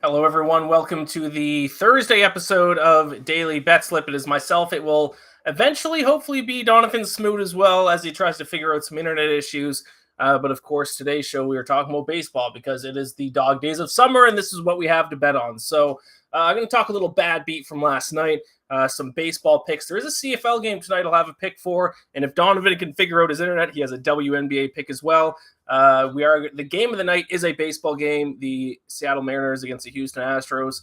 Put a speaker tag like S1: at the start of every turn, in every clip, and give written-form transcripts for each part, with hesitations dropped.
S1: Hello, everyone. Welcome to the Thursday episode of Daily Betslip. It is myself. It will eventually, hopefully, be Donnavan Smoot as well as he tries to figure out some internet issues. But of course, today's show, we are talking about baseball because it is the dog days of summer, and this is what we have to bet on. So I'm going to talk a little bad beat from last night, some baseball picks. There is a CFL game tonight I'll have a pick for, and if Donnavan can figure out his internet, he has a WNBA pick as well. The game of the night is a baseball game, the Seattle Mariners against the Houston Astros.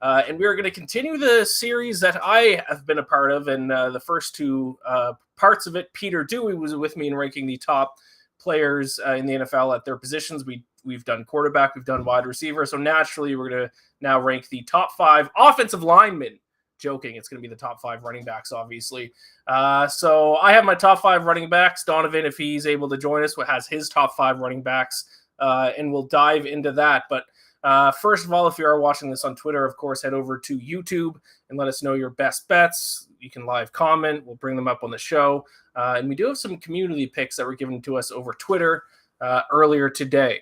S1: And we are going to continue the series that I have been a part of. And the first two parts of it, Peter Dewey was with me in ranking the top players in the NFL at their positions. We've done quarterback, we've done wide receiver. So naturally, we're going to now rank the top 5 offensive linemen. Joking, it's going to be the top 5 running backs, obviously. So I have my top 5 running backs. Donnavan, if he's able to join us, has his top 5 running backs, and we'll dive into that. But first of all, if you are watching this on Twitter, of course, head over to YouTube and let us know your best bets. You can live comment. We'll bring them up on the show. And we do have some community picks that were given to us over Twitter earlier today.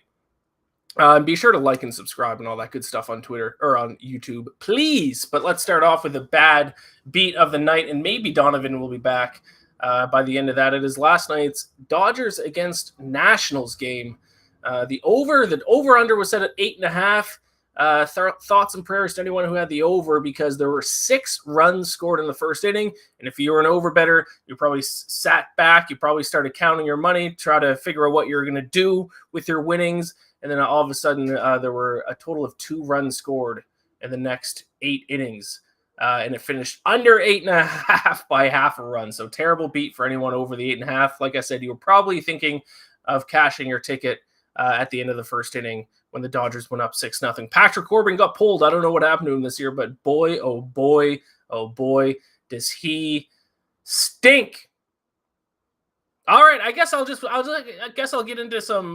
S1: Be sure to like and subscribe and all that good stuff on Twitter or on YouTube, please. But let's start off with a bad beat of the night, and maybe Donnavan will be back by the end of that. It is last night's Dodgers against Nationals game. The over-under was set at 8.5. Thoughts and prayers to anyone who had the over, because there were 6 runs scored in the first inning. And if you were an over better, you probably sat back. You probably started counting your money, try to figure out what you're going to do with your winnings. And then all of a sudden, there were a total of 2 runs scored in the next 8 innings. And it finished under 8.5 by half a run. So terrible beat for anyone over the 8.5. Like I said, you were probably thinking of cashing your ticket at the end of the first inning when the Dodgers went up 6-0. Patrick Corbin got pulled. I don't know what happened to him this year, but boy, oh boy, does he stink. All right, I guess I'll get into some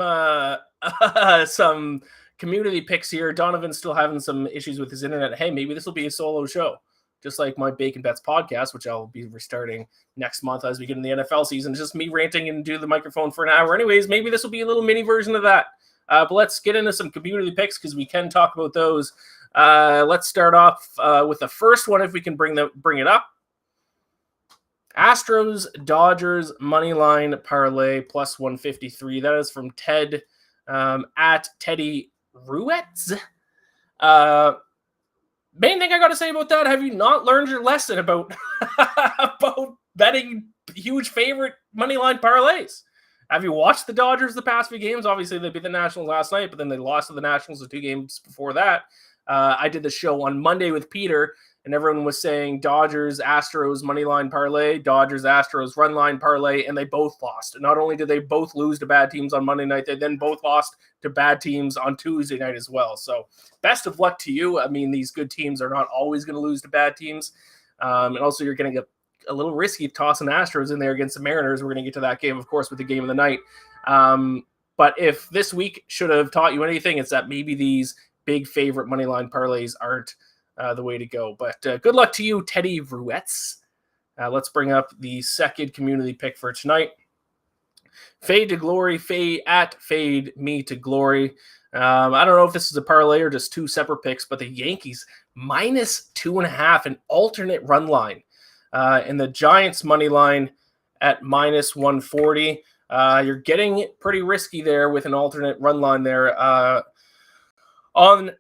S1: some community picks here. Donnavan's still having some issues with his internet. Hey, maybe this will be a solo show, just like my Bacon Bets podcast, which I'll be restarting next month as we get in the NFL season. It's just me ranting and do the microphone for an hour. Anyways, maybe this will be a little mini version of that. But let's get into some community picks because we can talk about those. Let's start off with the first one if we can bring it up. Astros Dodgers moneyline parlay plus 153. That is from Ted at Teddy Ruetz. Main thing I got to say about that: have you not learned your lesson about about betting huge favorite moneyline parlays? Have you watched the Dodgers the past few games? Obviously, they beat the Nationals last night, but then they lost to the Nationals the 2 games before that. I did the show on Monday with Peter, and everyone was saying Dodgers, Astros, moneyline parlay, Dodgers, Astros, run line parlay, and they both lost. And not only did they both lose to bad teams on Monday night, they then both lost to bad teams on Tuesday night as well. So best of luck to you. I mean, these good teams are not always going to lose to bad teams. And also you're going to get a little risky tossing Astros in there against the Mariners. We're going to get to that game, of course, with the game of the night. But if this week should have taught you anything, it's that maybe these big favorite moneyline parlays aren't the way to go. But good luck to you, Teddy Ruetz. Let's bring up the second community pick for tonight. Fade to Glory, Fade Me to Glory. I don't know if this is a parlay or just 2 separate picks, but the Yankees minus 2.5, an alternate run line. And the Giants money line at minus 140. You're getting pretty risky there with an alternate run line there. On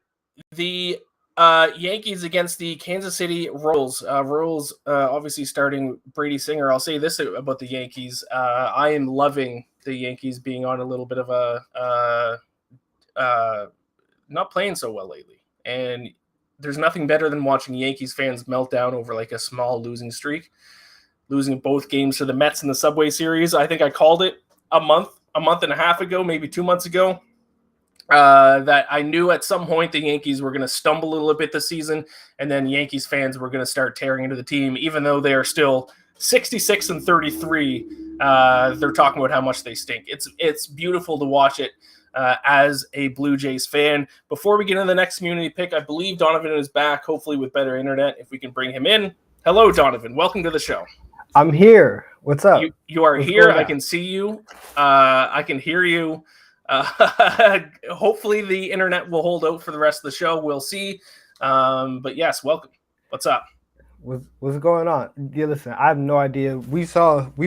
S1: the Yankees against the Kansas City Royals. Royals obviously starting Brady Singer. I'll say this about the Yankees. I am loving the Yankees being on a little bit of a not playing so well lately. And there's nothing better than watching Yankees fans melt down over like a small losing streak. Losing both games to the Mets in the Subway Series. I think I called it a month and a half ago, maybe 2 months ago. That I knew at some point the Yankees were going to stumble a little bit this season, and then Yankees fans were going to start tearing into the team, even though they are still 66-33. They're talking about how much they stink. It's beautiful to watch it as a Blue Jays fan. Before we get into the next community pick, I believe Donnavan is back, hopefully with better internet, if we can bring him in. Hello, Donnavan. Welcome to the show.
S2: I'm here. What's up?
S1: You are here. I can see you. I can hear you. Hopefully the internet will hold out for the rest of the show. We'll see. But yes, welcome. What's up?
S2: What's going on? Yeah, listen, I have no idea. We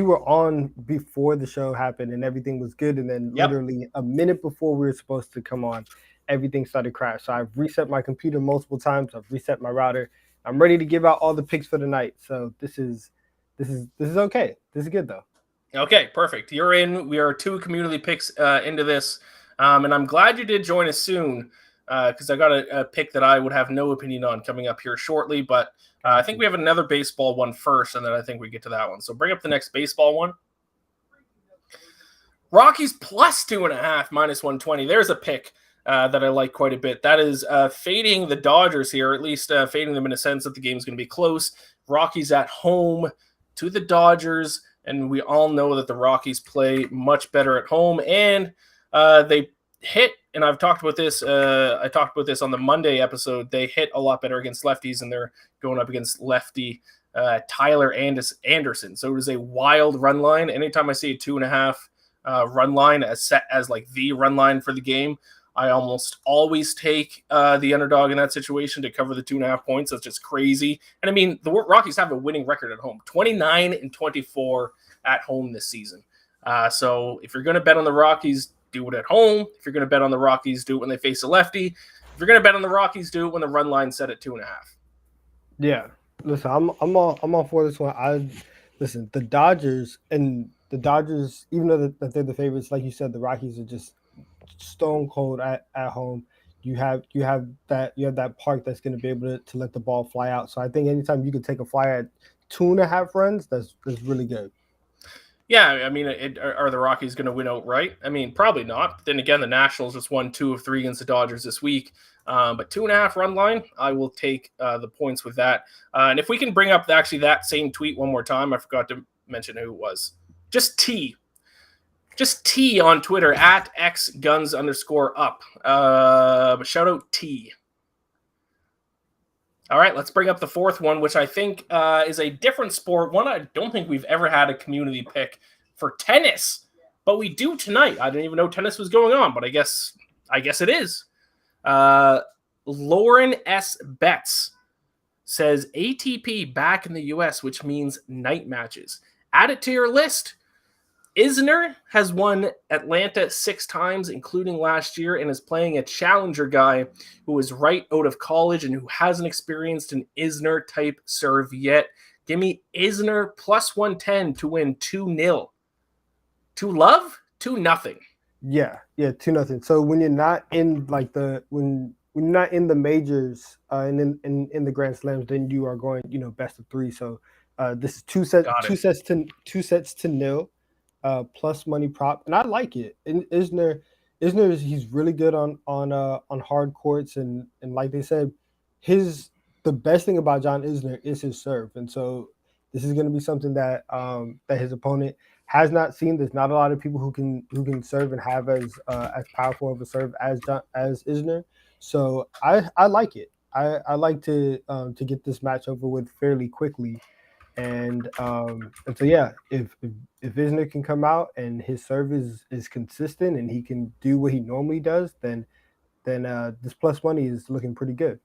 S2: were on before the show happened and everything was good, and then
S1: Yep.
S2: literally a minute before we were supposed to come on, everything started crash. So I've reset my computer multiple times. I've reset my router. I'm ready to give out all the picks for the night. So this is okay. This is good though.
S1: Okay, perfect. You're in. We are 2 community picks into this, and I'm glad you did join us soon because I got a pick that I would have no opinion on coming up here shortly. But I think we have another baseball one first, and then I think we get to that one. So bring up the next baseball one. Rockies plus 2.5, minus 120. There's a pick that I like quite a bit. That is fading the Dodgers here, at least fading them in a sense that the game's going to be close. Rockies at home to the Dodgers. And we all know that the Rockies play much better at home, and they hit. And I've talked about this. I talked about this on the Monday episode. They hit a lot better against lefties, and they're going up against lefty Tyler Anderson. So it was a wild run line. Anytime I see a 2.5 run line as set as like the run line for the game, I almost always take the underdog in that situation to cover the 2.5 points. That's just crazy. And I mean, the Rockies have a winning record at home, 29-24 at home this season. So if you're going to bet on the Rockies, do it at home. If you're going to bet on the Rockies, do it when they face a lefty. If you're going to bet on the Rockies, do it when the run line's set at 2.5.
S2: Yeah. Listen, I'm all for this one. Listen, the Dodgers, even though that they're the favorites, like you said, the Rockies are just stone cold at home. You have that park that's going to be able to let the ball fly out. So I think anytime you can take a flyer at 2.5 runs, that's really good.
S1: Yeah, I mean, are the Rockies going to win outright? I mean, probably not. But then again, the Nationals just won 2 of 3 against the Dodgers this week. But 2.5 run line, I will take the points with that. And if we can bring up actually that same tweet one more time, I forgot to mention who it was. Just T on Twitter at xguns_up. But shout out T. All right, let's bring up the fourth one, which I think is a different sport. One I don't think we've ever had a community pick for tennis, but we do tonight. I didn't even know tennis was going on, but I guess it is. Lauren S. Betts says ATP back in the U.S., which means night matches. Add it to your list. Isner has won Atlanta 6 times, including last year, and is playing a challenger guy who is right out of college and who hasn't experienced an Isner-type serve yet. Give me Isner plus 110 to win 2-0. To love? 2-0.
S2: Yeah, 2-0. So when you're not in like when you're not in the majors and in the Grand Slams, then you are going best of 3. So this is two sets to nil. Plus money prop, and I like it. And Isner, he's really good on hard courts, and like they said, the best thing about John Isner is his serve, and so this is going to be something that that his opponent has not seen. There's not a lot of people who can serve and have as powerful of a serve as Isner. So I like it. I like to get this match over with fairly quickly. And so yeah, if Isner can come out and his serve is consistent and he can do what he normally does, then this plus money is looking pretty good.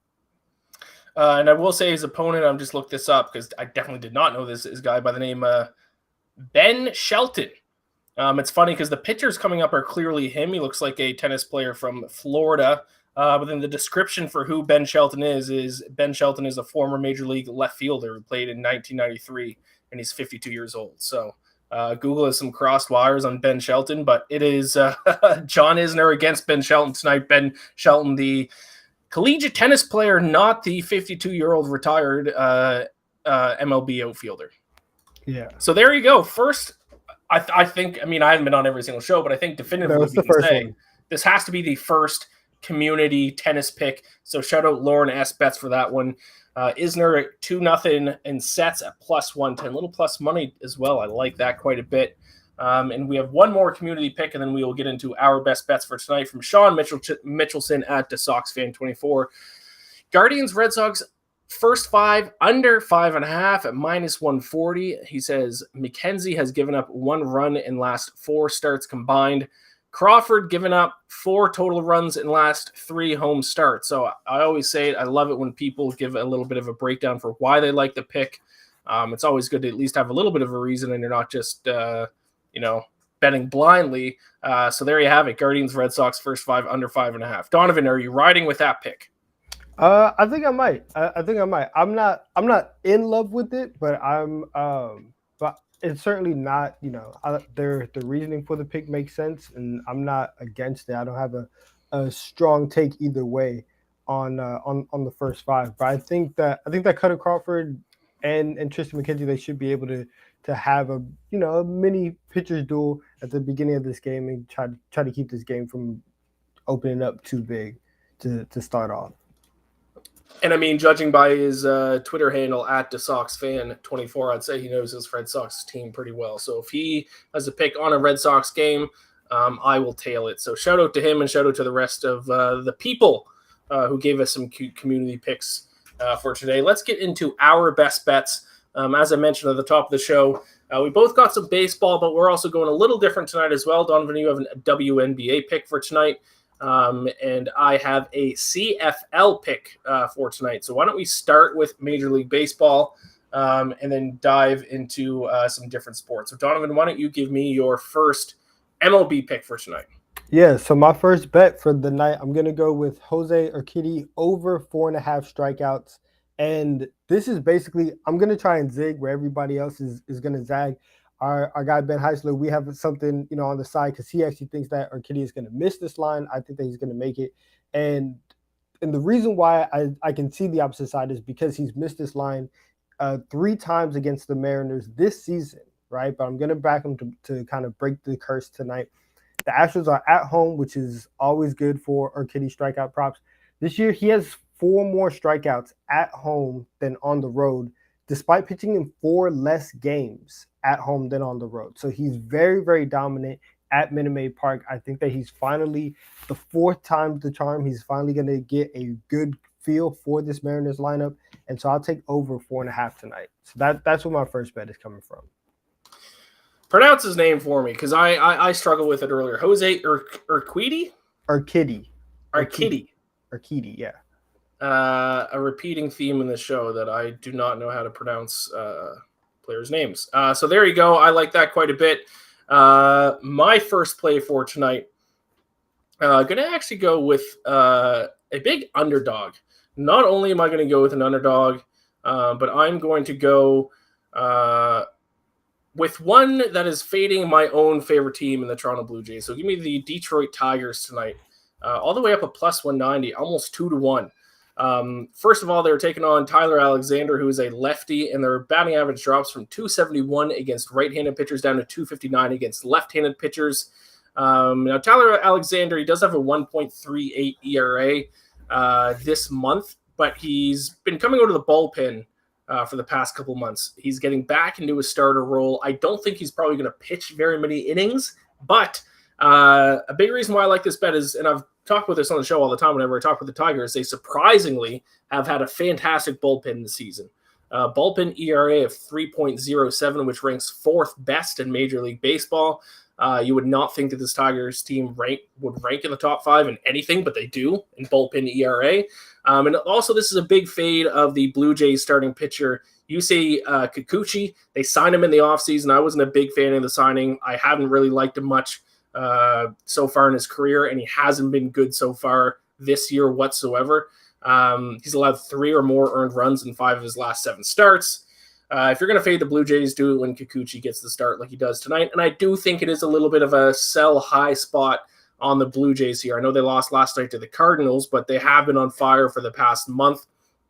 S1: And I will say his opponent, I'm just looked this up because I definitely did not know this, is a guy by the name Ben Shelton. It's funny because the pictures coming up are clearly him. He looks like a tennis player from Florida. But then the description for who Ben Shelton is Ben Shelton is a former major league left fielder who played in 1993, and he's 52 years old. So Google has some crossed wires on Ben Shelton, but it is John Isner against Ben Shelton tonight. Ben Shelton, the collegiate tennis player, not the 52-year-old retired MLB outfielder.
S2: Yeah.
S1: So there you go. First, I think, I mean, I haven't been on every single show, but I think definitively we can say this has to be the first community tennis pick. So shout out Lauren S. Betts for that one. Isner at 2-0 and sets at plus 110. Little plus money as well. I like that quite a bit. And we have one more community pick, and then we will get into our best bets for tonight from Sean Mitchelson at the Sox Fan 24. Guardians, Red Sox, first 5 under 5.5 at minus 140. He says McKenzie has given up 1 run in last 4 starts combined. Crawford giving up 4 total runs in last 3 home starts. So I always say it. I love it when people give a little bit of a breakdown for why they like the pick. It's always good to at least have a little bit of a reason, and you're not just betting blindly. So there you have it. Guardians, Red Sox, first 5 under 5.5. Donnavan, are you riding with that pick?
S2: I think I might. I think I might. I'm not in love with it, but but it's certainly not. The reasoning for the pick makes sense, and I'm not against it. I don't have a strong take either way on the first 5. But I think that Cutter Crawford and Tristan McKenzie, they should be able to have a mini pitchers duel at the beginning of this game and try to keep this game from opening up too big to start off.
S1: And I mean, judging by his Twitter handle at DeSoxFan24, I'd say he knows his Red Sox team pretty well. So if he has a pick on a Red Sox game, I will tail it. So shout out to him and shout out to the rest of the people who gave us some cute community picks for today. Let's get into our best bets. As I mentioned at the top of the show, we both got some baseball, but we're also going a little different tonight as well. Donnavan, you have a WNBA pick for tonight. And I have a CFL pick for tonight. So why don't we start with Major League Baseball and then dive into some different sports. So Donnavan, why don't you give me your first MLB pick for tonight?
S2: Yeah, so my first bet for the night, I'm going to go with Jose Urquidy over 4.5 strikeouts. And this is basically, I'm going to try and zig where everybody else is going to zag. Our guy Ben Heisler, we have something on the side because he actually thinks that Urquidy is going to miss this line. I think that he's going to make it, and the reason why I can see the opposite side is because he's missed this line 3 times against the Mariners this season, right? But I'm going to back him to kind of break the curse tonight. The Astros are at home, which is always good for Urquidy strikeout props. This year he has 4 more strikeouts at home than on the road, despite pitching in 4 less games at home than on the road. So he's very, very dominant at Minute Maid Park. I think that he's finally, the 4th time the charm, he's finally going to get a good feel for this Mariners lineup. And so I'll take over 4.5 tonight. So that's where my first bet is coming from.
S1: Pronounce his name for me, because I struggled with it earlier. Jose Urquidy?
S2: Urquidy, yeah.
S1: A repeating theme in the show that I do not know how to pronounce players' names. So there you go. I like that quite a bit. My first play for tonight, going to actually go with a big underdog. Not only am I going to go with an underdog, but I'm going to go with one that is fading my own favorite team in the Toronto Blue Jays. So give me the Detroit Tigers tonight. All the way up at plus 190, almost 2-1. First of all, they're taking on Tyler Alexander, who is a lefty, and their batting average drops from 271 against right-handed pitchers down to 259 against left-handed pitchers. Now, Tyler Alexander, he does have a 1.38 ERA this month, but he's been coming out of the bullpen for the past couple months. He's getting back into a starter role. I don't think he's probably going to pitch very many innings, but a big reason why I like this bet is, and I've talked with this on the show all the time whenever I talk with the Tigers, they surprisingly have had a fantastic bullpen this season. Bullpen ERA of 3.07, which ranks 4th best in Major League Baseball. You would not think that this Tigers team would rank in the top 5 in anything, but they do in bullpen ERA. And also, this is a big fade of the Blue Jays starting pitcher, Yusei Kikuchi. They signed him in the offseason. I wasn't a big fan of the signing. I haven't really liked him much so far in his career, and he hasn't been good so far this year whatsoever. He's allowed 3 or more earned runs in 5 of his last 7 starts. If you're going to fade the Blue Jays, do it when Kikuchi gets the start like he does tonight. And I do think it is a little bit of a sell high spot on the Blue Jays here. I know they lost last night to the Cardinals, but they have been on fire for the past month.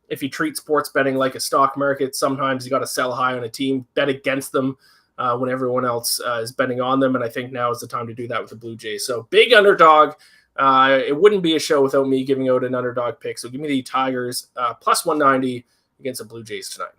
S1: If you treat sports betting like a stock market, sometimes you got to sell high on a team, bet against them when everyone else is betting on them. And I think now is the time to do that with the Blue Jays. So big underdog. It wouldn't be a show without me giving out an underdog pick. So give me the Tigers plus 190 against the Blue Jays tonight.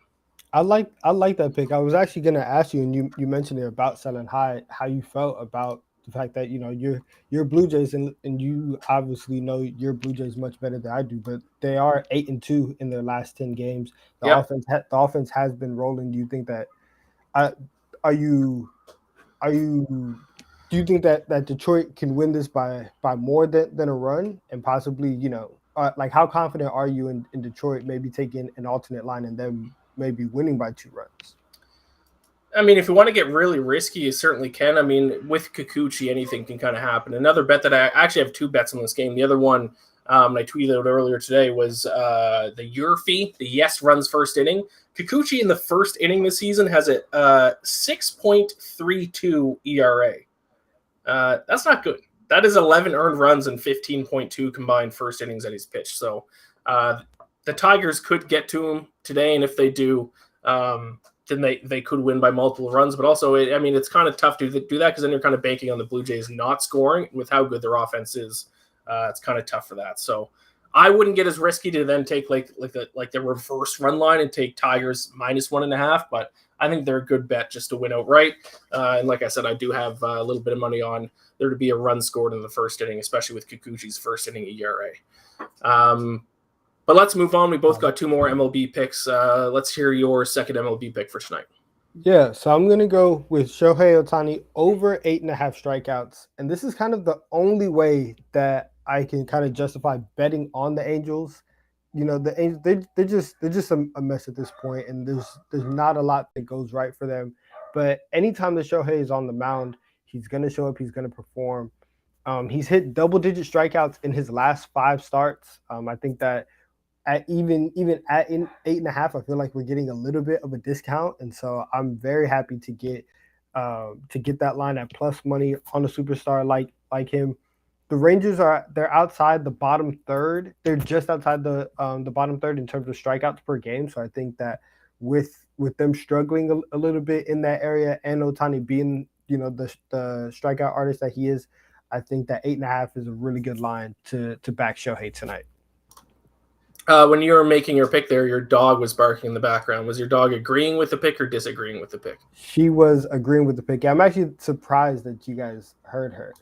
S2: I like that pick. I was actually going to ask you, and you mentioned it about selling high, how you felt about the fact that you're Blue Jays, and you obviously know your Blue Jays much better than I do. But they are 8-2 in their last 10 games. The offense has been rolling. Do you think that? Are you do you think that Detroit can win this by more than a run and possibly, like how confident are you in Detroit maybe taking an alternate line and them maybe winning by 2 runs?
S1: I mean, if you want to get really risky, you certainly can. I mean, with Kikuchi, anything can kind of happen. Another bet that I actually have 2 bets on this game. The other one I tweeted out earlier today was the Yurfee, the yes runs first inning. Kikuchi in the first inning this season has a 6.32 ERA. That's not good. That is 11 earned runs and 15.2 combined first innings that he's pitched. So the Tigers could get to him today, and if they do, then they could win by multiple runs. But also, it's kind of tough to do that because then you're kind of banking on the Blue Jays not scoring with how good their offense is. It's kind of tough for that. So I wouldn't get as risky to then take like the reverse run line and take Tigers -1.5. But I think they're a good bet just to win outright. And like I said, I do have a little bit of money on there to be a run scored in the first inning, especially with Kikuchi's first inning ERA. But let's move on. We both got 2 more MLB picks. Let's hear your second MLB pick for tonight.
S2: Yeah, so I'm going to go with Shohei Ohtani over 8.5 strikeouts. And this is kind of the only way that I can kind of justify betting on the Angels. The Angels, they're just a mess at this point, and there's not a lot that goes right for them. But anytime that Shohei is on the mound, he's going to show up, he's going to perform. He's hit double-digit strikeouts in his last 5 starts. I think that at even at 8.5, I feel like we're getting a little bit of a discount, and so I'm very happy to get that line at plus money on a superstar like him. The Rangers they're outside the bottom third. They're just outside the bottom third in terms of strikeouts per game. So I think that with them struggling a little bit in that area and Ohtani being the strikeout artist that he is, I think that 8.5 is a really good line to back Shohei tonight.
S1: When you were making your pick there, your dog was barking in the background. Was your dog agreeing with the pick or disagreeing with the pick?
S2: She was agreeing with the pick. I'm actually surprised that you guys heard her.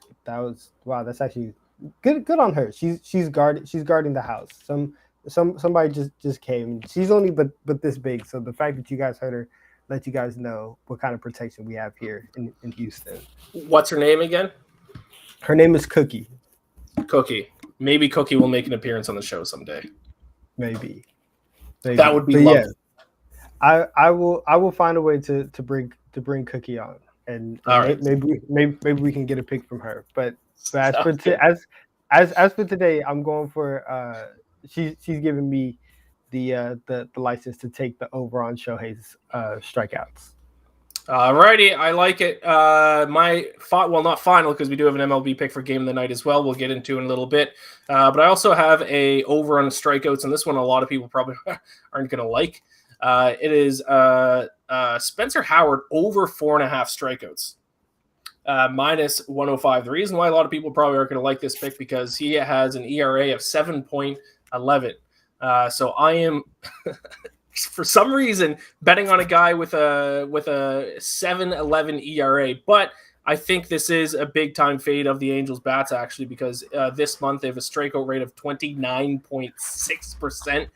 S2: Wow. That's actually good on her. She's guarding the house. Somebody just came. She's only but this big. So the fact that you guys heard her let you guys know what kind of protection we have here in Houston.
S1: What's her name again?
S2: Her name is Cookie.
S1: Cookie. Maybe Cookie will make an appearance on the show someday.
S2: Maybe.
S1: That would be lovely.
S2: Yeah, I will find a way to bring Cookie on, and
S1: right.
S2: maybe we can get a pick from her. But as for today, I'm going for she's giving me the license to take the over on Shohei's strikeouts.
S1: Alrighty, I like it. Not final because we do have an MLB pick for game of the night as well. We'll get into in a little bit. But I also have a over on strikeouts, and this one a lot of people probably aren't going to like. It is Spencer Howard over 4.5 strikeouts, -105. The reason why a lot of people probably aren't going to like this pick because he has an ERA of 7.11. So I am. For some reason, betting on a guy with a 7.11 ERA, but I think this is a big time fade of the Angels bats actually because this month they have a strikeout rate of 29.6%,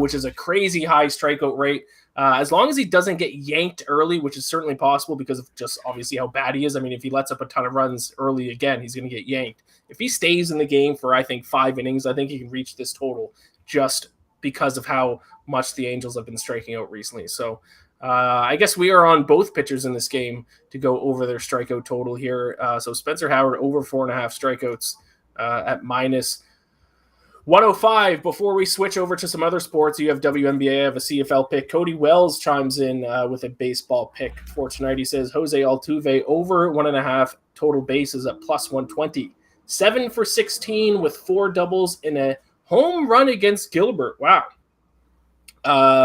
S1: which is a crazy high strikeout rate. As long as he doesn't get yanked early, which is certainly possible because of just obviously how bad he is. I mean, if he lets up a ton of runs early again, he's going to get yanked. If he stays in the game for I think 5 innings, I think he can reach this total just because of how much the Angels have been striking out recently. So I guess we are on both pitchers in this game to go over their strikeout total here. So Spencer Howard over 4.5 strikeouts at -105. Before we switch over to some other sports, you have WNBA, I have a CFL pick. Cody Wells chimes in with a baseball pick for tonight. He says Jose Altuve over 1.5 total bases at +120. 7 for 16 with 4 doubles in a home run against Gilbert. Wow.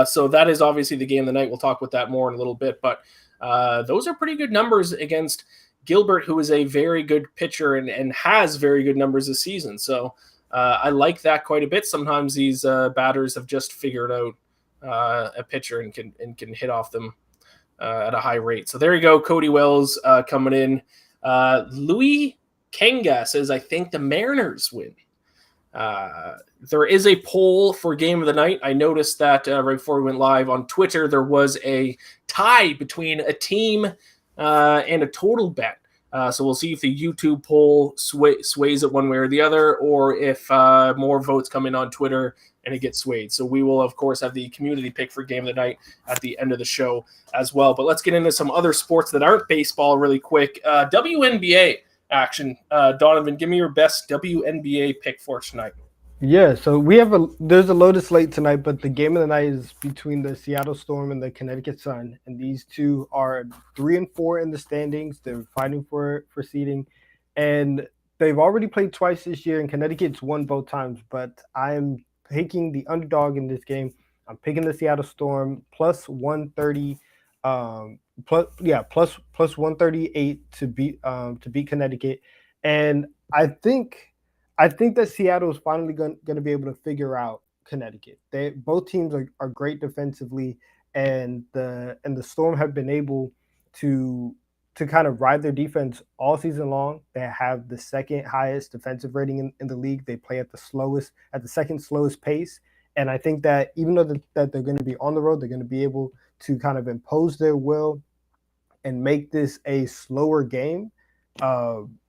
S1: So that is obviously the game of the night. We'll talk about that more in a little bit, but those are pretty good numbers against Gilbert, who is a very good pitcher and has very good numbers this season. So I like that quite a bit. Sometimes these batters have just figured out a pitcher and can hit off them at a high rate. So there you go. Cody Wells coming in. Louis Kenga says, I think the Mariners win. There is a poll for game of the night. I noticed that right before we went live on Twitter, there was a tie between a team and a total bet. So we'll see if the YouTube poll sways it one way or the other, or if more votes come in on Twitter and it gets swayed. So we will, of course, have the community pick for game of the night at the end of the show as well. But let's get into some other sports that aren't baseball really quick. WNBA action. Donnavan, give me your best WNBA pick for tonight.
S2: Yeah, so there's a loaded slate tonight, but the game of the night is between the Seattle Storm and the Connecticut Sun, and these two are 3 and 4 in the standings. They're fighting for seeding, and they've already played twice this year, and Connecticut's won both times. But I am picking the underdog in this game. I'm picking the Seattle Storm plus 130, plus 138 to beat Connecticut, and I think that Seattle is finally going to be able to figure out Connecticut. Both teams are great defensively, and the Storm have been able to kind of ride their defense all season long. They have the second highest defensive rating in the league. They play at the second slowest pace, and I think that even though that they're going to be on the road, they're going to be able to kind of impose their will and make this a slower game.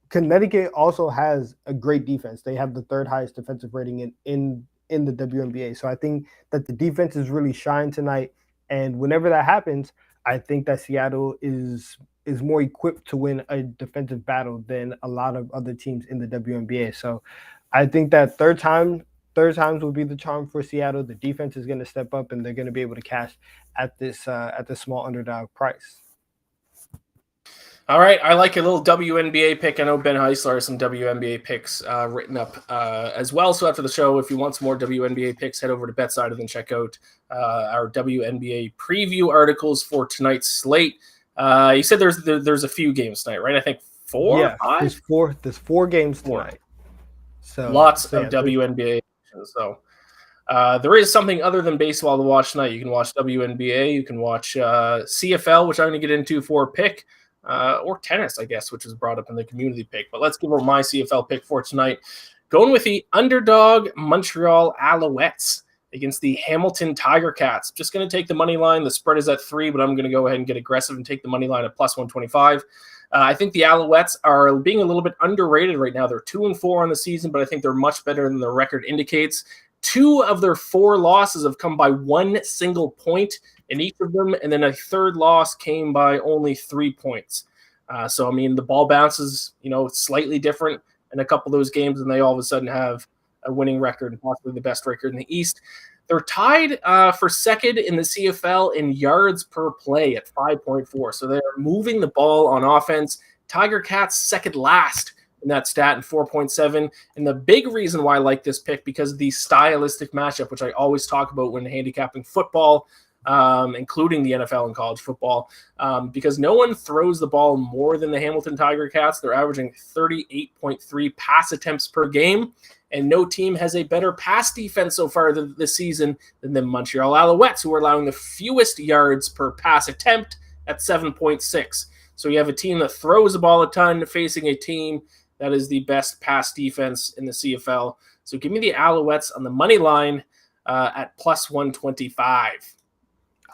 S2: Connecticut also has a great defense. They have the third highest defensive rating in the WNBA. So I think that the defense is really shine tonight. And whenever that happens, I think that Seattle is more equipped to win a defensive battle than a lot of other teams in the WNBA. So I think that third times will be the charm for Seattle. The defense is going to step up, and they're going to be able to cash at this small underdog price.
S1: All right, I like a little WNBA pick. I know Ben Heisler has some WNBA picks written up as well. So after the show, if you want some more WNBA picks, head over to BetSided and check out our WNBA preview articles for tonight's slate. You said there's a few games tonight, right? I think 4 or 5?
S2: There's 4 games tonight. So
S1: lots of WNBA. So there is something other than baseball to watch tonight. You can watch WNBA. You can watch CFL, which I'm going to get into for a pick. Or tennis, I guess, which was brought up in the community pick. But let's give over my CFL pick for tonight. Going with the underdog Montreal Alouettes against the Hamilton Tiger Cats. Just going to take the money line. The spread is at 3, but I'm going to go ahead and get aggressive and take the money line at plus 125. I think the Alouettes are being a little bit underrated right now. They're 2 and 4 on the season, but I think they're much better than their record indicates. 2 of their 4 losses have come by 1 single point in each of them, and then a third loss came by only 3 points. So, I mean, the ball bounces, slightly different in a couple of those games, and they all of a sudden have a winning record and possibly the best record in the East. They're tied for second in the CFL in yards per play at 5.4. So they're moving the ball on offense. Tiger Cats second last in that stat in 4.7. And the big reason why I like this pick, because of the stylistic matchup, which I always talk about when handicapping football, including the NFL and college football, because no one throws the ball more than the Hamilton Tiger Cats. They're averaging 38.3 pass attempts per game, and no team has a better pass defense so far this season than the Montreal Alouettes, who are allowing the fewest yards per pass attempt at 7.6. So you have a team that throws the ball a ton facing a team that is the best pass defense in the CFL. So give me the Alouettes on the money line at plus 125.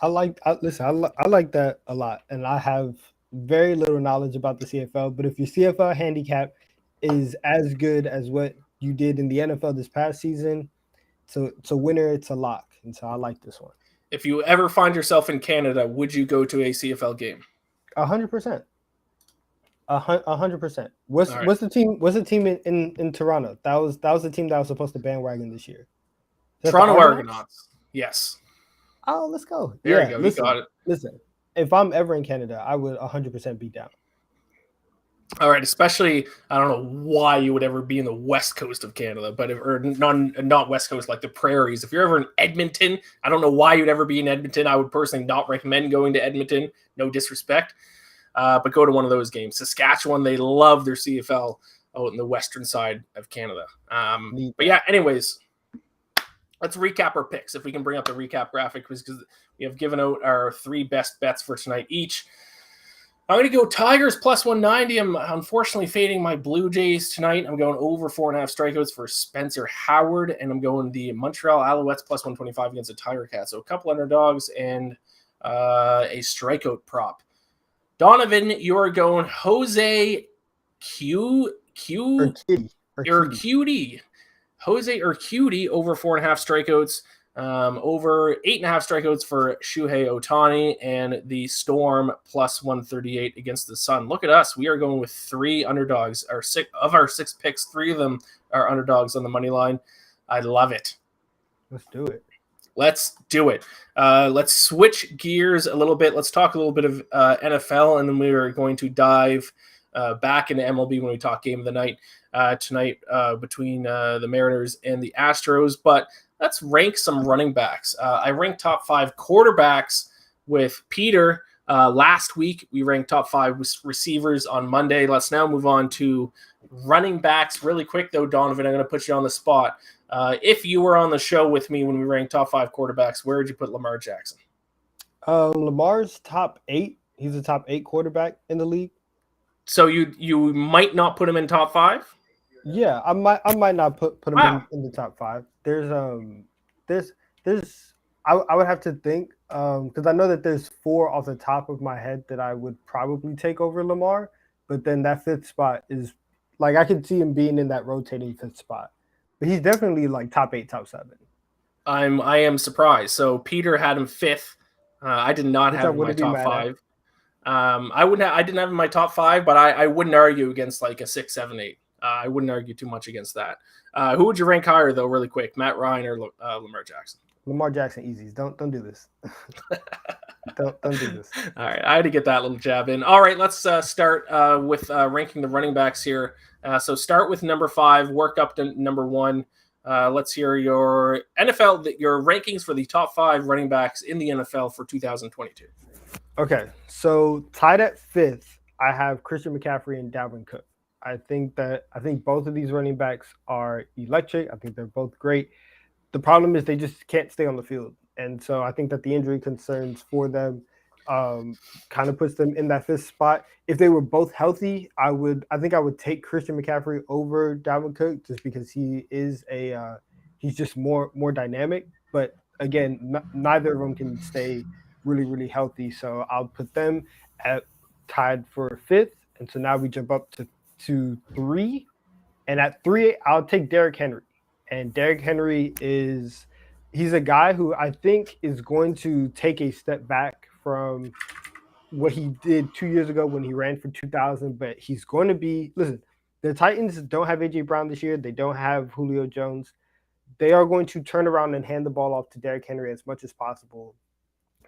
S2: I like that a lot, and I have very little knowledge about the CFL. But if your CFL handicap is as good as what you did in the NFL this past season, so it's a winner, it's a lock, and so I like this one.
S1: If you ever find yourself in Canada, would you go to a CFL game?
S2: 100%. 100%. What's the team? What's the team in Toronto? That was the team that was supposed to bandwagon this year.
S1: Toronto Argonauts. Yes.
S2: Oh, let's go.
S1: There you go. You got it.
S2: Listen, if I'm ever in Canada, I would 100% be down.
S1: All right, especially, I don't know why you would ever be in the west coast of Canada, but not west coast, like the prairies. If you're ever in Edmonton, I don't know why you'd ever be in Edmonton. I would personally not recommend going to Edmonton. No disrespect, but go to one of those games. Saskatchewan, they love their CFL out in the western side of Canada. But yeah, anyways. Let's recap our picks, if we can bring up the recap graphic, because we have given out our 3 best bets for tonight each. I'm going to go Tigers plus 190. I'm unfortunately fading my Blue Jays tonight. I'm going over 4.5 strikeouts for Spencer Howard, and I'm going the Montreal Alouettes plus 125 against the Tiger Cats. So a couple underdogs and a strikeout prop. Donnavan, you are going Jose Urquidy. Jose Urquidy over 4.5 strikeouts. Over 8.5 strikeouts for Shohei Ohtani, and the Storm plus 138 against the Sun. Look at us. We are going with 3 underdogs. Of our 6 picks, 3 of them are underdogs on the money line. I love it.
S2: Let's do it.
S1: Let's switch gears a little bit. Let's talk a little bit of NFL, and then we are going to dive back into MLB when we talk game of the night tonight between the Mariners and the Astros. But let's rank some running backs. I ranked top 5 quarterbacks with Peter last week. We ranked top 5 receivers on Monday. Let's now move on to running backs really quick, though, Donnavan. I'm going to put you on the spot. If you were on the show with me when we ranked top 5 quarterbacks, where would you put Lamar Jackson?
S2: Lamar's top 8. He's a top 8 quarterback in the league.
S1: So you might not put him in top 5?
S2: Yeah, I might not put him in the top 5. I would have to think because I know that there's 4 off the top of my head that I would probably take over Lamar, but then that 5th spot is like I could see him being in that rotating 5th spot. But he's definitely like top 8, top 7.
S1: I am surprised. So Peter had him 5th. I did not have him in my top 5. I didn't have him in my top 5, but I wouldn't argue against like a 6, 7, 8. I wouldn't argue too much against that. Who would you rank higher though, really quick? Matt Ryan or Lamar Jackson?
S2: Lamar Jackson, easy. Don't do this. don't do this.
S1: All right, I had to get that little jab in. All right, let's start with ranking the running backs here. So start with number 5, work up to number 1. Let's hear your your rankings for the top 5 running backs in the NFL for 2022.
S2: Okay, so tied at 5th, I have Christian McCaffrey and Dalvin Cook. I think both of these running backs are electric. I think they're both great. The problem is they just can't stay on the field. And so I think that the injury concerns for them kind of puts them in that 5th spot. If they were both healthy, I think I would take Christian McCaffrey over Dalvin Cook just because he is he's just more dynamic. But again, neither of them can stay really, really healthy. So I'll put them tied for 5th. And so now we jump up to 3. And at 3, I'll take Derrick Henry. And Derrick Henry he's a guy who I think is going to take a step back from what he did 2 years ago when he ran for 2,000. But he's going to be, listen, the Titans don't have A.J. Brown this year. They don't have Julio Jones. They are going to turn around and hand the ball off to Derrick Henry as much as possible.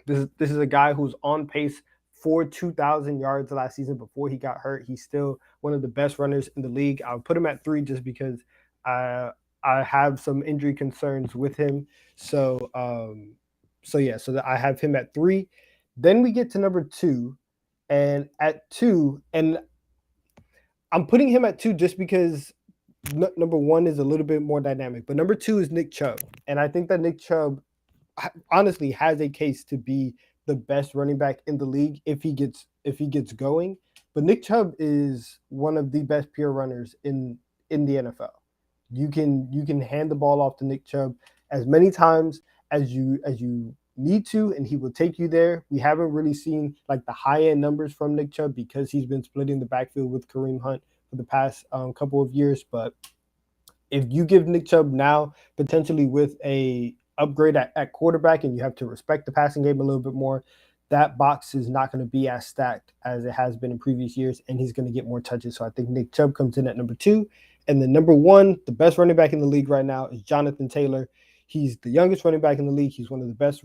S2: This is a guy who's on pace for 2,000 yards last season before he got hurt. He's still one of the best runners in the league. I'll put him at 3 just because I have some injury concerns with him. So I have him at 3. Then we get to number 2, and at 2, and I'm putting him at 2 just because number 1 is a little bit more dynamic, but number 2 is Nick Chubb, and I think that Nick Chubb honestly has a case to be the best running back in the league if he gets going. But Nick Chubb is one of the best pure runners in the NFL. You can hand the ball off to Nick Chubb as many times as you need to, and he will take you there. We haven't really seen like the high-end numbers from Nick Chubb because he's been splitting the backfield with Kareem Hunt for the past couple of years. But if you give Nick Chubb now potentially with a upgrade at quarterback, and you have to respect the passing game a little bit more, that box is not going to be as stacked as it has been in previous years, and he's going to get more touches. So I think Nick Chubb comes in at number 2. And then number 1, the best running back in the league right now is Jonathan Taylor. He's the youngest running back in the league. He's one of the best,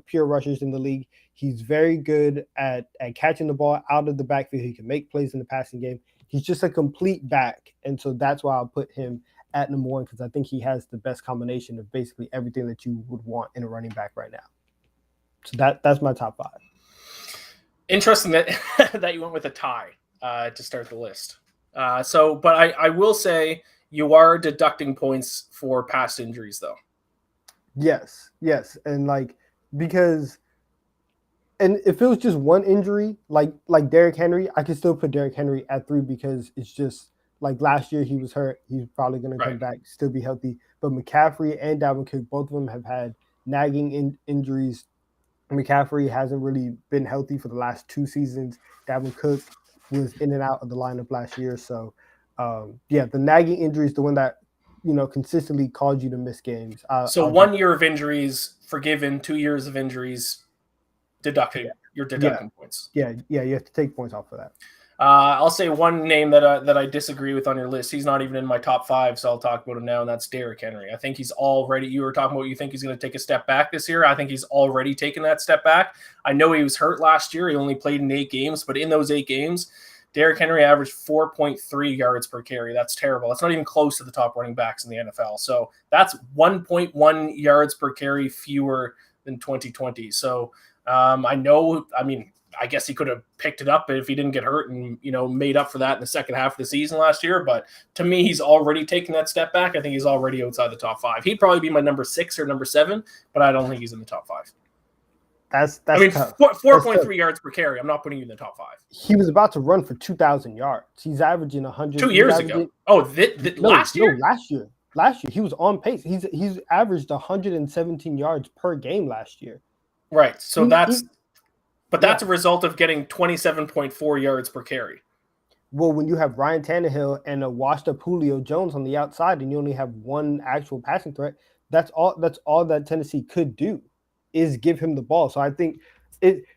S2: pure rushers in the league. He's very good at catching the ball out of the backfield. He can make plays in the passing game. He's just a complete back. And so that's why I'll put him at number 1, because I think he has the best combination of basically everything that you would want in a running back right now. So that's my top 5.
S1: Interesting that you went with a tie to start the list. But I will say you are deducting points for past injuries, though.
S2: Yes. And because if it was just one injury, like Derrick Henry, I could still put Derrick Henry at 3 because it's just like last year he was hurt. He's probably going to come back, still be healthy. But McCaffrey and Dalvin Cook, both of them have had nagging injuries. McCaffrey hasn't really been healthy for the last 2 seasons. Dalvin Cook was in and out of the lineup last year. So, the nagging injury is the one that, consistently caused you to miss games.
S1: So 1 year of injuries forgiven, 2 years of injuries deducted.
S2: Yeah.
S1: You're deducting points.
S2: Yeah, you have to take points off for that.
S1: I'll say one name that I disagree with on your list. He's not even in my top 5, so I'll talk about him now, and that's Derrick Henry. I think he's already – you were talking about you think he's going to take a step back this year. I think he's already taken that step back. I know he was hurt last year. He only played in 8 games, but in those 8 games, Derrick Henry averaged 4.3 yards per carry. That's terrible. That's not even close to the top running backs in the NFL. So that's 1.1 yards per carry fewer than 2020. So I guess he could have picked it up if he didn't get hurt and, made up for that in the second half of the season last year. But to me, he's already taken that step back. I think he's already outside the top 5. He'd probably be my number 6 or number 7, but I don't think he's in the top 5.
S2: That's
S1: I mean,
S2: tough.
S1: 4.3 yards per carry. I'm not putting you in the top 5.
S2: He was about to run for 2,000 yards. He's averaging 100.
S1: 2 years ago. Oh, last year?
S2: No, last year. Last year. He was on pace. He's averaged 117 yards per game last year.
S1: Right. So that's a result of getting 27.4 yards per carry.
S2: Well, when you have Ryan Tannehill and a washed-up Julio Jones on the outside, and you only have one actual passing threat, that's all that Tennessee could do is give him the ball. So I think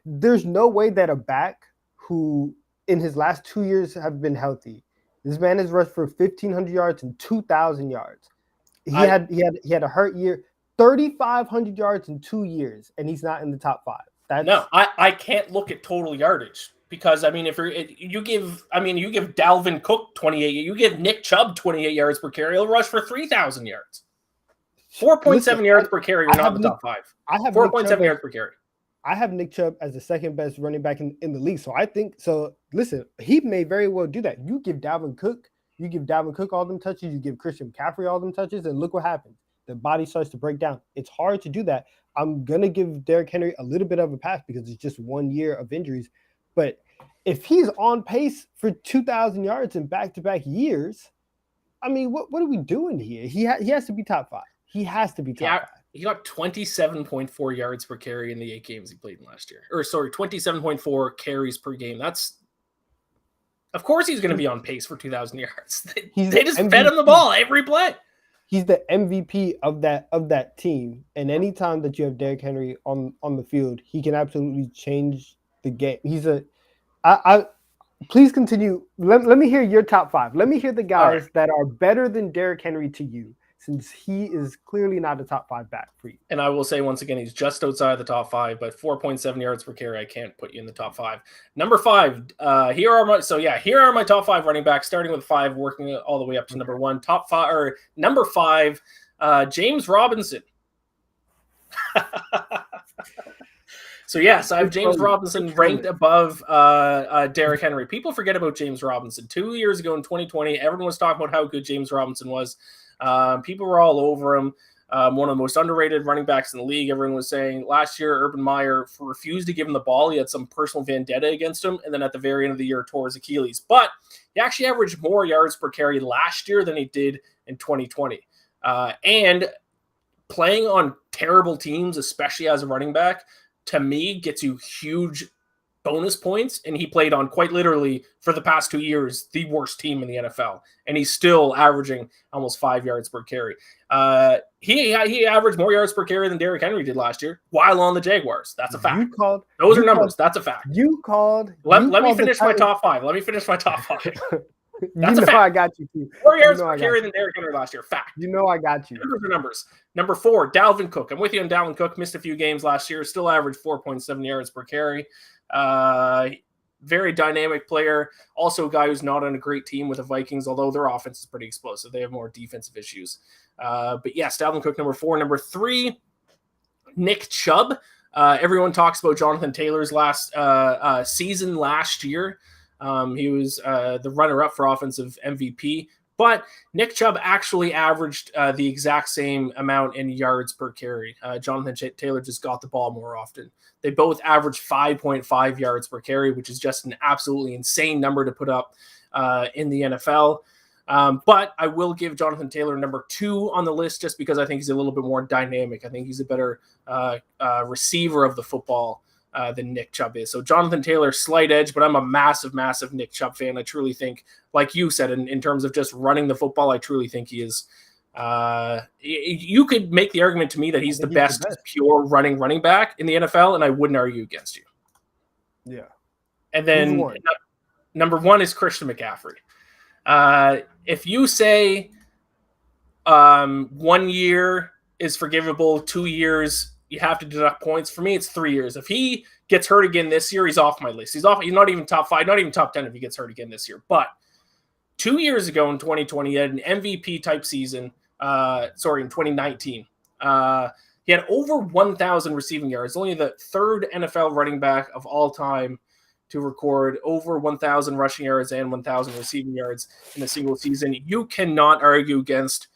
S2: there's no way that a back who in his last 2 years have been healthy, this man has rushed for 1,500 yards and 2,000 yards. He had a hurt year, 3,500 yards in 2 years, and he's not in the top 5.
S1: I can't look at total yardage because if you give Dalvin Cook 28, you give Nick Chubb 28 yards per carry, he'll rush for 3,000 yards. 4.7 yards per carry. You're not in the top 5.
S2: I have
S1: 4.7 yards per carry.
S2: I have Nick Chubb as the second best running back in the league. So I think listen, he may very well do that. You give Dalvin Cook all them touches, you give Christian McCaffrey all them touches, and look what happens. The body starts to break down. It's hard to do that. I'm going to give Derrick Henry a little bit of a pass because it's just 1 year of injuries. But if he's on pace for 2,000 yards in back-to-back years, what are we doing here? He has to be top 5. He has to be top 5.
S1: He got 27.4 yards per carry in the 8 games he played in last year. 27.4 carries per game. Of course he's going to be on pace for 2,000 yards. They just fed him the ball every play.
S2: He's the MVP of that team. And anytime that you have Derrick Henry on the field, he can absolutely change the game. Please continue. Let me hear your top 5. Let me hear the guys that are better than Derrick Henry to you, since he is clearly not a top 5 back for you.
S1: And I will say once again, he's just outside the top 5, but 4.7 yards per carry, I can't put you in the top 5. Number 5, here are my top 5 running backs, starting with 5, working all the way up to number 1. Number 5, James Robinson. So yes, I have James Robinson ranked above Derrick Henry. People forget about James Robinson. 2 years ago in 2020, everyone was talking about how good James Robinson was. People were all over him. One of the most underrated running backs in the league. Everyone was saying last year, Urban Meyer refused to give him the ball. He had some personal vendetta against him. And then at the very end of the year, tore his Achilles. But he actually averaged more yards per carry last year than he did in 2020. And playing on terrible teams, especially as a running back, to me, gets you huge bonus points. And he played on, quite literally, for the past 2 years, the worst team in the NFL. And he's still averaging almost 5 yards per carry. He averaged more yards per carry than Derrick Henry did last year while on the Jaguars. That's a fact. Those are numbers. That's a fact. Let me finish my top 5. That's a fact.
S2: I got you too.
S1: 4 yards per carry than Derrick Henry last year. Fact.
S2: I got you.
S1: Numbers. Number 4, Dalvin Cook. I'm with you on Dalvin Cook. Missed a few games last year. Still averaged 4.7 yards per carry. Very dynamic player. Also a guy who's not on a great team with the Vikings, although their offense is pretty explosive. They have more defensive issues. But yes, Dalvin Cook, number 4. Number 3, Nick Chubb. Everyone talks about Jonathan Taylor's last season last year. He was the runner-up for offensive MVP. But Nick Chubb actually averaged the exact same amount in yards per carry. Jonathan Taylor just got the ball more often. They both averaged 5.5 yards per carry, which is just an absolutely insane number to put up in the NFL. But I will give Jonathan Taylor number 2 on the list just because I think he's a little bit more dynamic. I think he's a better receiver of the football than Nick Chubb is. So Jonathan Taylor, slight edge, but I'm a massive, massive Nick Chubb fan. I truly think, like you said, in terms of just running the football, I truly think he is. You could make the argument to me that he's the best pure running back in the NFL, and I wouldn't argue against you.
S2: Yeah.
S1: And then number one is Christian McCaffrey. If you say 1 year is forgivable, 2 years you have to deduct points, for me it's 3 years. If he gets hurt again this year, he's off my list. He's not even top 5, not even top 10 if he gets hurt again this year. But 2 years ago in 2020, he had an MVP type season. In 2019. He had over 1,000 receiving yards, only the third NFL running back of all time to record over 1,000 rushing yards and 1,000 receiving yards in a single season. You cannot argue against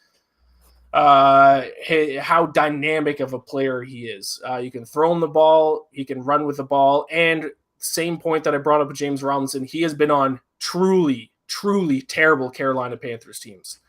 S1: how dynamic of a player he is. You can throw him the ball, he can run with the ball, and same point that I brought up with James Robinson, he has been on truly, truly terrible Carolina Panthers teams.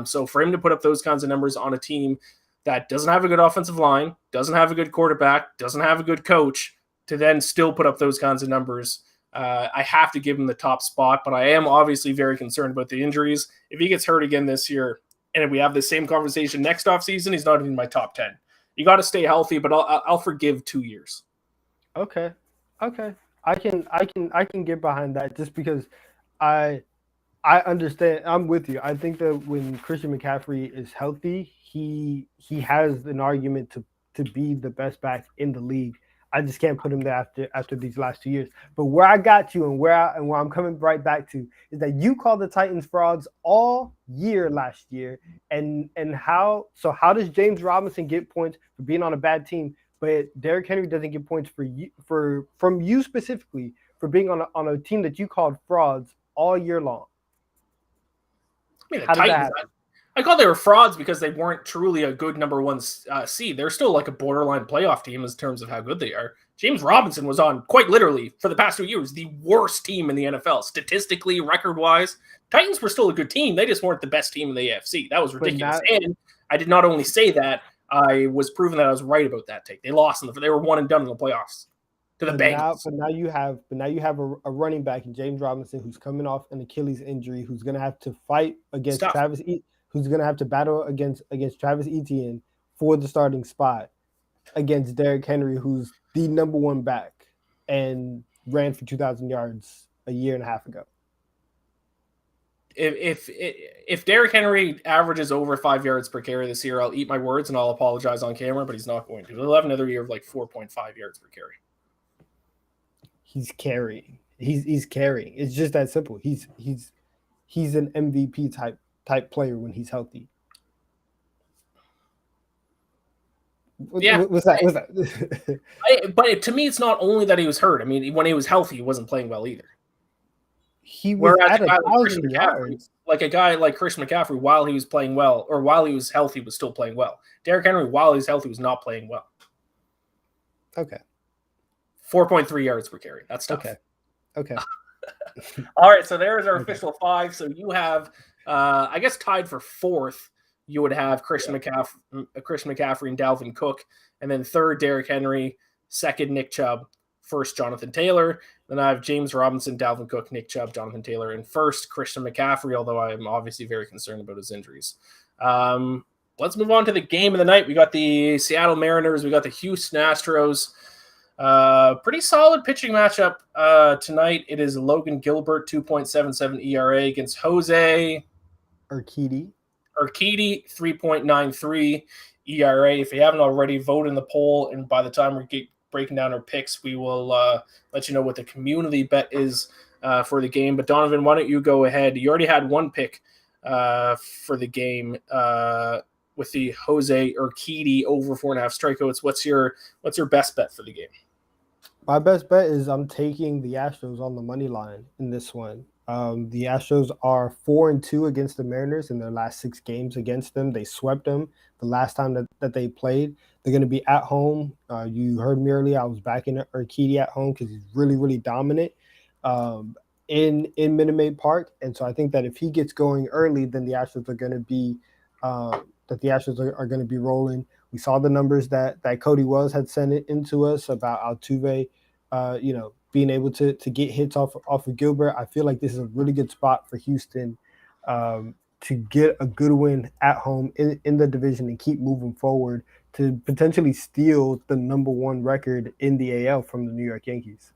S1: So for him to put up those kinds of numbers on a team that doesn't have a good offensive line, doesn't have a good quarterback, doesn't have a good coach, to then still put up those kinds of numbers, I have to give him the top spot. But I am obviously very concerned about the injuries. If he gets hurt again this year, and if we have the same conversation next offseason, he's not even in my top 10. You got to stay healthy, but I'll forgive 2 years.
S2: Okay. I can get behind that just because I understand. I'm with you. I think that when Christian McCaffrey is healthy, he has an argument to be the best back in the league. I just can't put him there after these last 2 years. But where I got you and where I'm coming right back to is that you called the Titans frauds all year last year. And how does James Robinson get points for being on a bad team, but Derrick Henry doesn't get points from you specifically for being on a team that you called frauds all year long?
S1: I mean, the Titans, I thought they were frauds because they weren't truly a good number one seed. They're still like a borderline playoff team in terms of how good they are. James Robinson was on, quite literally, for the past 2 years, the worst team in the NFL. Statistically, record-wise, Titans were still a good team. They just weren't the best team in the AFC. That was ridiculous. And I did not only say that, I was proven that I was right about that take. They lost. They were one and done in the playoffs to the Bengals.
S2: But now you have a running back in James Robinson who's coming off an Achilles injury, who's going to have to fight against who's going to have to battle against Travis Etienne for the starting spot against Derrick Henry, who's the number one back and ran for 2,000 yards a year and a half ago.
S1: If Derrick Henry averages over 5 yards per carry this year, I'll eat my words and I'll apologize on camera, but he's not going to. He'll have another year of like 4.5 yards per carry.
S2: He's carrying. He's carrying. It's just that simple. He's an MVP type player when he's healthy.
S1: Yeah.
S2: What's that?
S1: But to me, it's not only that he was hurt. I mean, when he was healthy, he wasn't playing well either.
S2: He was at 1,000 yards.
S1: Like a guy like Christian McCaffrey, while he was playing well, or while he was healthy, was still playing well. Derrick Henry, while he was healthy, was not playing well.
S2: Okay.
S1: 4.3 yards per carry. That's tough.
S2: Okay.
S1: All right, so there's our official 5. So you have, I guess, tied for 4th. You would have Christian McCaffrey and Dalvin Cook, and then 3rd Derrick Henry, 2nd Nick Chubb, 1st Jonathan Taylor. Then I have James Robinson, Dalvin Cook, Nick Chubb, Jonathan Taylor, and 1st Christian McCaffrey. Although I am obviously very concerned about his injuries. Let's move on to the game of the night. We got the Seattle Mariners. We got the Houston Astros. Pretty solid pitching matchup tonight. It is Logan Gilbert, 2.77 ERA against Jose
S2: Urquidy,
S1: 3.93 ERA. If you haven't already, vote in the poll, and by the time we get breaking down our picks, we will let you know what the community bet is for the game. But Donnavan, why don't you go ahead? You already had one pick for the game with the Jose Urquidy over 4.5 strikeouts. What's your best bet for the game?
S2: My best bet is I'm taking the Astros on the money line in this one. The Astros are 4-2 against the Mariners in their last 6 games against them. They swept them the last time that they played. They're going to be at home. You heard me earlier. I was backing Urquidy at home because he's really, really dominant in Minute Maid Park. And so I think that if he gets going early, then the Astros are going to be are going to be rolling. We saw the numbers that Cody Wells had sent it into us about Altuve being able to get hits off of Gilbert. I feel like this is a really good spot for Houston to get a good win at home in the division and keep moving forward to potentially steal the #1 record in the AL from the New York Yankees.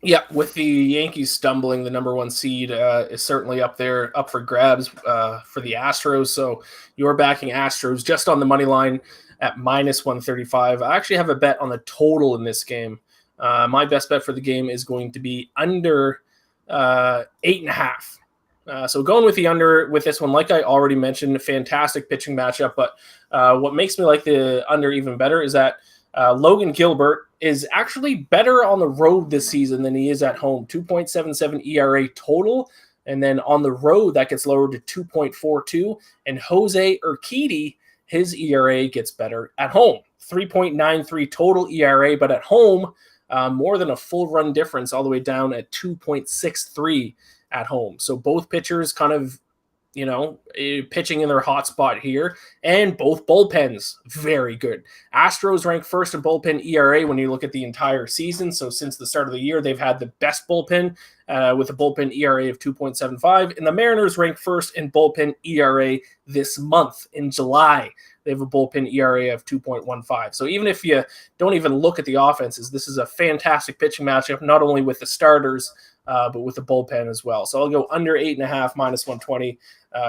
S1: Yeah, with the Yankees stumbling, the #1 seed is certainly up there, up for grabs for the Astros. So you're backing Astros just on the money line at -135. I actually have a bet on the total in this game. My best bet for the game is going to be under 8.5. So going with the under with this one, like I already mentioned, fantastic pitching matchup. But what makes me like the under even better is that Logan Gilbert is actually better on the road this season than he is at home. 2.77 ERA total. And then on the road, that gets lowered to 2.42. And Jose Urquidy, his ERA gets better at home. 3.93 total ERA, but at home, more than a full run difference all the way down at 2.63 at home. So both pitchers kind of, pitching in their hot spot here, and both bullpens very good. Astros rank first in bullpen ERA when you look at the entire season. So since the start of the year, they've had the best bullpen with a bullpen ERA of 2.75, and the Mariners rank first in bullpen ERA this month in July. They have a bullpen ERA of 2.15. So even if you don't even look at the offenses, this is a fantastic pitching matchup, not only with the starters, but with the bullpen as well. So I'll go under 8.5, -120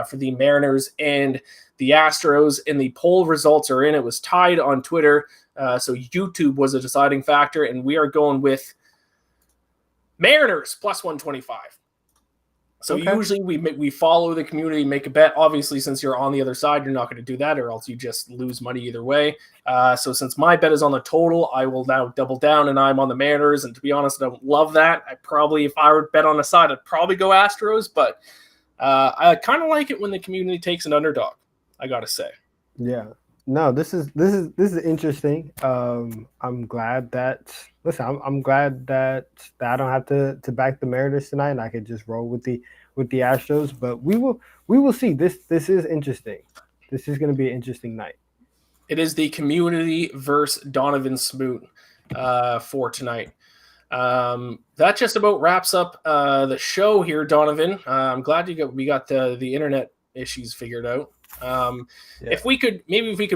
S1: for the Mariners and the Astros. And the poll results are in. It was tied on Twitter. So YouTube was a deciding factor. And we are going with Mariners +125. So usually we follow the community, make a bet. Obviously, since you're on the other side, you're not going to do that, or else you just lose money either way. So since my bet is on the total, I will now double down, and I'm on the Mariners. And to be honest, I don't love that. If I were to bet on a side, I'd probably go Astros. But I kind of like it when the community takes an underdog, I got to say.
S2: Yeah. No, this is interesting. I'm glad that I'm glad that I don't have to back the Mariners tonight, and I could just roll with the Astros. But we will see. This is interesting. This is going to be an interesting night.
S1: It is the community versus Donnavan Smoot for tonight. That just about wraps up the show here, Donnavan. I'm glad we got the internet issues figured out. If we could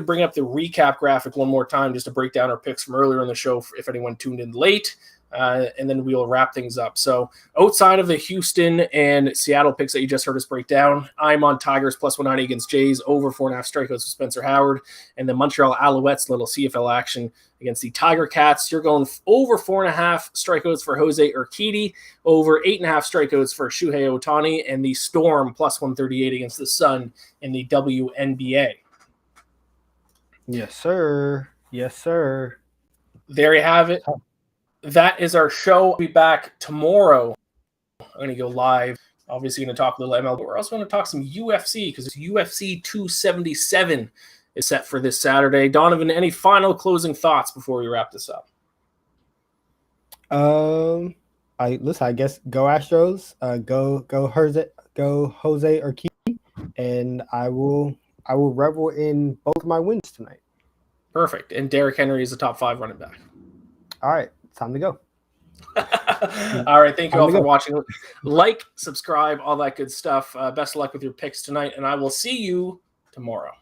S1: bring up the recap graphic one more time just to break down our picks from earlier in the show if anyone tuned in late, and then we'll wrap things up. So outside of the Houston and Seattle picks that you just heard us break down, I'm on Tigers +190 against Jays, over 4.5 strikeouts with Spencer Howard, and the Montreal Alouettes little CFL action against the Tiger Cats. You're going over 4.5 strikeouts for Jose Urquidy, over 8.5 strikeouts for Shohei Ohtani, and the Storm +138 against the Sun in the WNBA.
S2: Yes, sir. Yes, sir.
S1: There you have it. That is our show. We'll be back tomorrow. I'm going to go live. Obviously going to talk a little MLB, but we're also going to talk some UFC because it's UFC 277 is set for this Saturday. Donnavan, any final closing thoughts before we wrap this up?
S2: I guess go Astros. Go Jose Urquidy, and I will revel in both my wins tonight.
S1: Perfect. And Derrick Henry is a top 5 running back.
S2: All right, time to go.
S1: All right, thank you all for watching. Like, subscribe, all that good stuff. Best of luck with your picks tonight, and I will see you tomorrow.